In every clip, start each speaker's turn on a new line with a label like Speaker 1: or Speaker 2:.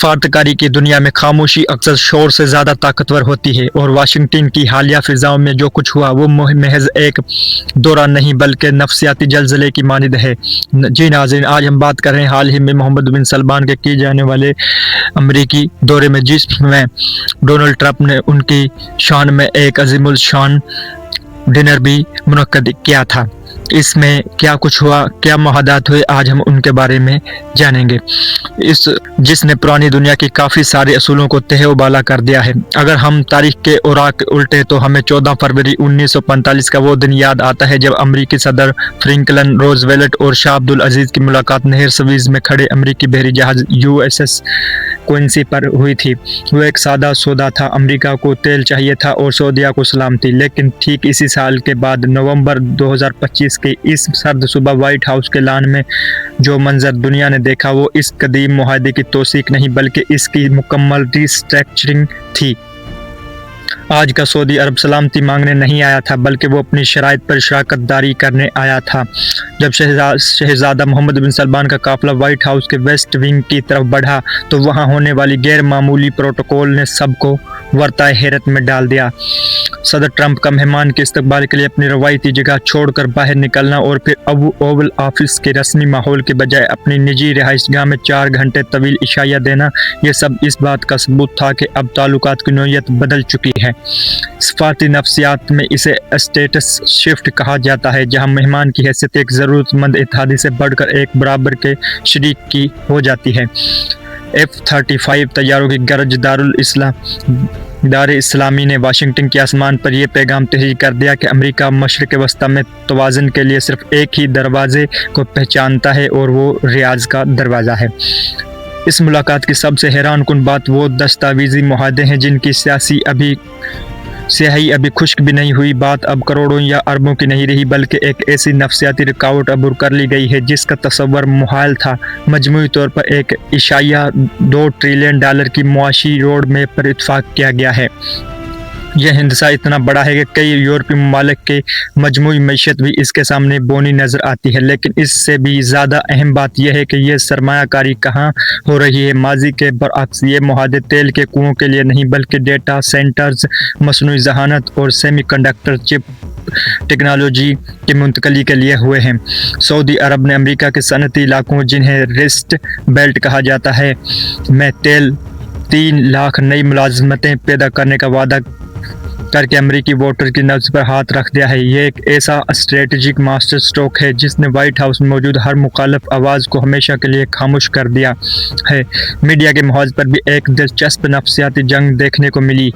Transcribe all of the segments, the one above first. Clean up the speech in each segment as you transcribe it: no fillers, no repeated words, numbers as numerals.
Speaker 1: सफारतकारी की दुनिया में खामोशी अक्सर शोर से ज़्यादा ताकतवर होती है, और वाशिंगटन की हालिया फिजाओं में जो कुछ हुआ वो महज एक दौरा नहीं बल्कि नफसियाती जलजले की मानिद है। जी नाज़रीन, आज हम बात कर रहे हैं हाल ही में मोहम्मद बिन सलमान के किए जाने वाले अमरीकी दौरे में, जिसमें डोनाल्ड ट्रंप ने उनकी शान में एक अजीमुल शान डिनर भी मुनक्कद किया था। इसमें क्या कुछ हुआ, क्या मुहादात हुए, आज हम उनके बारे में जानेंगे। जिसने पुरानी दुनिया की काफ़ी सारे असूलों को तहे-ओ-बाला कर दिया है। अगर हम तारीख के औराक उल्टे तो हमें 14 फरवरी 1945 का वो दिन याद आता है जब अमरीकी सदर फ्रैंकलिन रोजवेल्ट और शाह अब्दुल अजीज़ की मुलाकात नहर स्वीज़ में खड़े अमरीकी बहरी जहाज USS क्विंसी पर हुई थी। वो एक सादा सौदा था। अमरीका को तेल चाहिए था और सऊदीया को सलामती। लेकिन ठीक इसी साल के बाद नवंबर 2025 के इस सर्द सुबह व्हाइट हाउस के लान में जो मंजर दुनिया ने देखा वो इस कदीम मुआहदे की तौसीक नहीं बल्कि इसकी मुकम्मल रिस्ट्रक्चरिंग थी। आज का सऊदी अरब सलामती मांगने नहीं आया था बल्कि वो अपनी शराइत पर शराकत दारी करने आया था। जब शहजादा मोहम्मद बिन सलमान का काफिला व्हाइट हाउस के वेस्ट विंग की तरफ बढ़ा तो वहाँ होने वाली गैर मामूली प्रोटोकॉल ने सबको वर्ताए हैरत में डाल दिया। सदर ट्रंप का मेहमान के इस्तकबाल के लिए अपनी रवायती जगह छोड़कर बाहर निकलना और फिर ओवल ऑफिस के रस्मी माहौल के बजाय अपनी निजी रिहाइशगाह में 4 घंटे तवील इशाया देना, ये सब इस बात का सबूत था कि अब ताल्लुकात की नोयत बदल चुकी है। सफारती नफ्सियात में इसे स्टेटस शिफ्ट कहा जाता है, जहां मेहमान की हैसियत एक ज़रूरतमंद इत्तेहादी से बढ़कर एक बराबर के शरीक की हो जाती है। F-35 तैयारों की गरज दारे इस्लामी ने वाशिंगटन के आसमान पर यह पैगाम तहरीर कर दिया कि अमेरिका मशरिक़ वस्ता में तवाज़ुन के लिए सिर्फ एक ही दरवाज़े को पहचानता है और वो रियाज़ का दरवाज़ा है। इस मुलाकात की सबसे हैरान कुन बात वो दस्तावेज़ी मुआहदे हैं जिनकी स्याही अभी खुश्क भी नहीं हुई। बात अब करोड़ों या अरबों की नहीं रही बल्कि एक ऐसी नफसियाती रुकावट अबूर कर ली गई है जिसका तसव्वुर मुहाल था। मजमूई तौर पर एक इशाया $2 ट्रिलियन की मुआशी रोड मैप पर इत्तफाक किया गया है। यह हिंदसा इतना बड़ा है कि कई यूरोपीय ममालिक के मजमूई मईशत भी इसके सामने बोनी नज़र आती है। लेकिन इससे भी ज़्यादा अहम बात यह है कि यह सरमायाकारी कहाँ हो रही है। माजी के बरअक्स ये मुआहदे तेल के कुओं के लिए नहीं बल्कि डेटा सेंटर्स, मसनूई जहानत और सेमीकंडक्टर चिप टेक्नोलॉजी की मुंतकली के लिए हुए हैं। सऊदी अरब ने अमेरिका के सनती इलाकों जिन्हें रिस्ट बेल्ट कहा जाता है में 3 लाख नई मुलाजमतें पैदा करने का वादा करके अमरीकी वोटर की नब्ज पर हाथ रख दिया है। ये एक ऐसा स्ट्रेटजिक मास्टर स्ट्रोक है जिसने व्हाइट हाउस में मौजूद हर मुखालिफ आवाज़ को हमेशा के लिए खामोश कर दिया है। मीडिया के महज पर भी एक दिलचस्प नफसियाती जंग देखने को मिली।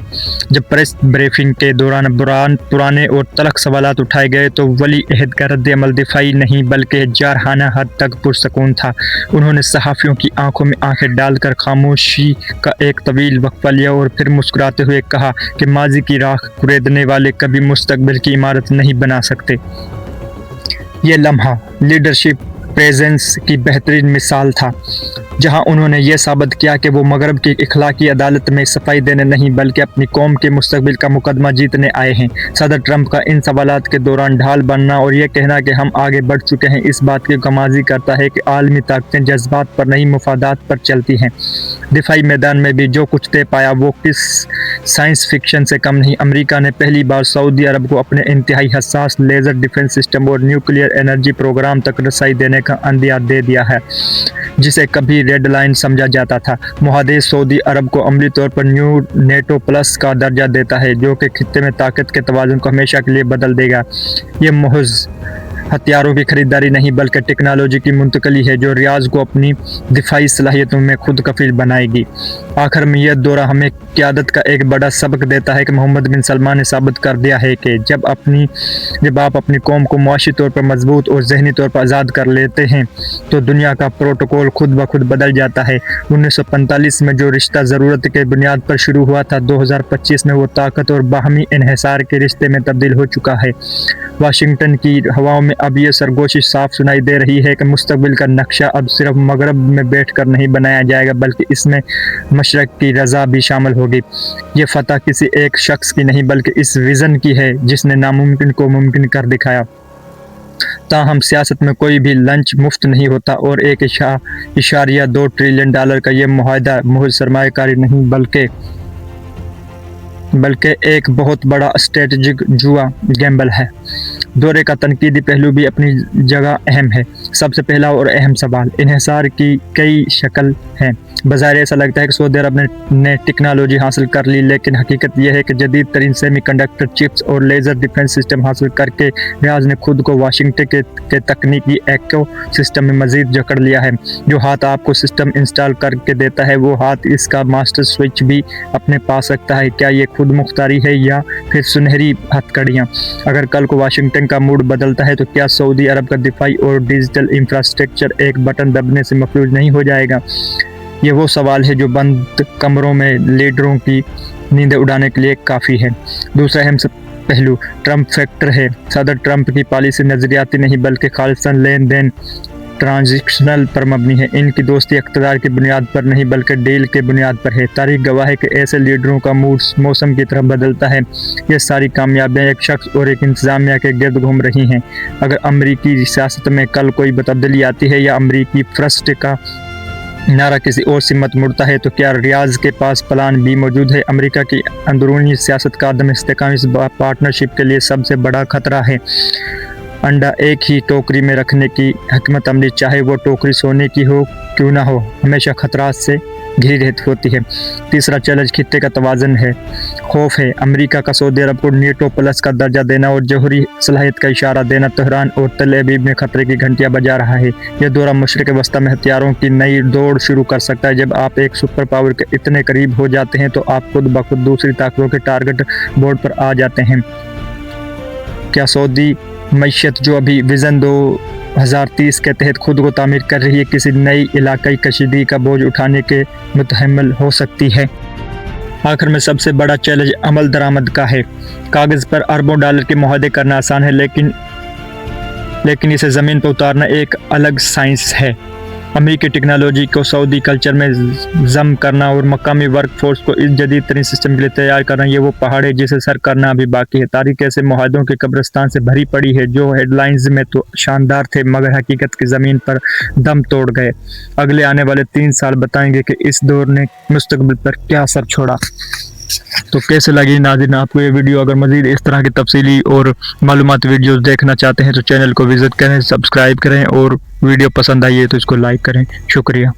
Speaker 1: जब प्रेस ब्रीफिंग के दौरान पुराने और तलख सवालात उठाए गए तो वली अहद का रद्द अमल दिफाई नहीं बल्कि जारहाना हद तक पुरसकून था। उन्होंने सहाफ़ियों की आंखों में आंखें डालकर खामोशी का एक तवील वक्फा लिया और फिर मुस्कुराते हुए कहा कि माजी की राख कुरेदने वाले कभी मुस्तकबिल की इमारत नहीं बना सकते। ये लम्हा लीडरशिप प्रेजेंस की बेहतरीन मिसाल था, जहां उन्होंने ये साबित किया कि वो मगरब की इखलाकी अदालत में सफाई देने नहीं बल्कि अपनी कौम के मुस्तकबिल का मुकदमा जीतने आए हैं। सदर ट्रंप का इन सवालात के दौरान ढाल बनना और ये कहना कि हम आगे बढ़ चुके हैं इस बात की गमाजी करता है कि आलमी ताकतें जज्बात पर नहीं मुफादात पर चलती हैं। दिफाई मैदान में भी जो कुछ तय पाया वो किस साइंस फिक्शन से कम नहीं। अमेरिका ने पहली बार सऊदी अरब को अपने इंतहाई हसास लेज़र डिफेंस सिस्टम और न्यूक्लियर एनर्जी प्रोग्राम तक रसाई देने का अंदिया दे दिया है, जिसे कभी रेड लाइन समझा जाता था। मुआहदे सऊदी अरब को अमली तौर पर न्यू नेटो प्लस का दर्जा देता है जो कि खित्ते में ताकत के तवाज़ुन को हमेशा के लिए बदल देगा। ये महज हथियारों की खरीदारी नहीं बल्कि टेक्नोलॉजी की मुंतकली है जो रियाज को अपनी दिफाई सलाहियतों में खुद कफील बनाएगी। आखिर में यह दौरा हमें क़यादत का एक बड़ा सबक देता है कि मोहम्मद बिन सलमान ने साबित कर दिया है कि जब आप अपनी कौम को मुआशी तौर पर मजबूत और जहनी तौर पर आज़ाद कर लेते हैं तो दुनिया का प्रोटोकॉल खुद ब खुद बदल जाता है। 1945 में जो रिश्ता ज़रूरत के बुनियाद पर शुरू हुआ था 2025 में वो ताकत और बाहमी इन्हिसार के रिश्ते में तब्दील हो चुका है। वाशिंगटन की हवाओं में अब ये सरगोशी साफ सुनाई दे रही है कि मुस्तकबिल का नक्शा अब सिर्फ मगरब में बैठकर नहीं बनाया जाएगा बल्कि इसमें मशरक की रज़ा भी शामिल होगी। ये फतह किसी एक शख्स की नहीं बल्कि इस विज़न की है जिसने नामुमकिन को मुमकिन कर दिखाया। ताहम सियासत में कोई भी लंच मुफ्त नहीं होता और 1.2 ट्रिलियन डॉलर का ये मुआहदा महज सरमायाकारी नहीं बल्कि एक बहुत बड़ा स्ट्रेटजिक जुआ गैम्बल है। दौरे का तनकीदी पहलू भी अपनी जगह अहम है। सबसे पहला और अहम सवाल, इन्हिसार की कई शक्ल हैं। बज़ाहिर ऐसा लगता है कि सऊदी अरब ने टेक्नोलॉजी हासिल कर ली, लेकिन हकीकत यह है कि जदीद तरीन सेमीकंडक्टर चिप्स और लेज़र डिफेंस सिस्टम हासिल करके रियाज ने खुद को वाशिंगटन के तकनीकी एको सिस्टम में मज़ीद जकड़ लिया है। जो हाथ आपको सिस्टम इंस्टॉल करके देता है वो हाथ इसका मास्टर स्विच भी अपने पास रखता है। क्या ये खुद मुख्तारी है या फिर सुनहरी हथकड़ियाँ? अगर कल को वाशिंगटन का मूड बदलता है तो क्या सऊदी अरब का दिफाई और डिजिटल इंफ्रास्ट्रक्चर एक बटन दबने से मफलूज नहीं हो जाएगा? ये वो सवाल है जो बंद कमरों में लीडरों की नींदें उड़ाने के लिए काफ़ी है। दूसरा अहम पहलू ट्रंप फैक्टर है। सदर ट्रंप की पॉलिसी नज़रियाती नहीं बल्कि खालिसन लेन देन ट्रांजिशनल पर मबनी है। इनकी दोस्ती इक़्तिदार की बुनियाद पर नहीं बल्कि डील के बुनियाद पर है। तारीख गवाह है कि ऐसे लीडरों का मूड मौसम की तरह बदलता है। ये सारी कामयाबियाँ एक शख्स और एक इंतज़ामिया के गिर्द घूम रही हैं। अगर अमरीकी सियासत में कल कोई तब्दीली आती है या अमरीकी फर्स्ट का नारा किसी और सिमत मुड़ता है तो क्या रियाज के पास प्लान बी मौजूद है? अमेरिका की अंदरूनी सियासत का अदम इस्तेहकाम इस पार्टनरशिप के लिए सबसे बड़ा खतरा है। अंडा एक ही टोकरी में रखने की हिकमत अमली, चाहे वो टोकरी सोने की हो क्यों ना हो, हमेशा खतरात से घिरी रहती होती है। तीसरा चैलेंज खित्ते का तवाज़न है। खौफ है अमेरिका का सऊदी अरब को नेटो प्लस का दर्जा देना और जौहरी सलाहियत का इशारा देना तेहरान और तल अबीब में खतरे की घंटियां बजा रहा है। यह दौरा मशरिक़ वस्ती में हथियारों की नई दौड़ शुरू कर सकता है। जब आप एक सुपर पावर के इतने करीब हो जाते हैं तो आप खुद ब खुद दूसरी ताकतों के टारगेट बोर्ड पर आ जाते हैं। क्या सऊदी मईशत जो अभी विज़न 2030 के तहत खुद को तामीर कर रही है किसी नई इलाकाई कशीदगी का बोझ उठाने के मुतहम्मिल हो सकती है? आखिर में सबसे बड़ा चैलेंज अमल दरामद का है। कागज़ पर अरबों डॉलर के मुआहदे करना आसान है लेकिन इसे ज़मीन पर उतारना एक अलग साइंस है। अमेरिकी टेक्नोलॉजी को सऊदी कल्चर में जम करना और मकामी वर्क फोर्स को इस जदीद तरीन सिस्टम के लिए तैयार करना, ये वो पहाड़ है जिसे सर करना अभी बाकी है। तारीख ऐसे मुआहदों के कब्रिस्तान से भरी पड़ी है जो हेडलाइंस में तो शानदार थे मगर हकीकत की ज़मीन पर दम तोड़ गए। अगले आने वाले 3 साल बताएंगे कि इस दौर ने मुस्तकबिल पर क्या असर छोड़ा। तो कैसे लगी नाज़रीन आपको ये वीडियो? अगर मज़ीद इस तरह की तफसीली और मालूमाती वीडियोस देखना चाहते हैं तो चैनल को विज़िट करें, सब्सक्राइब करें और वीडियो पसंद आई है तो इसको लाइक करें। शुक्रिया।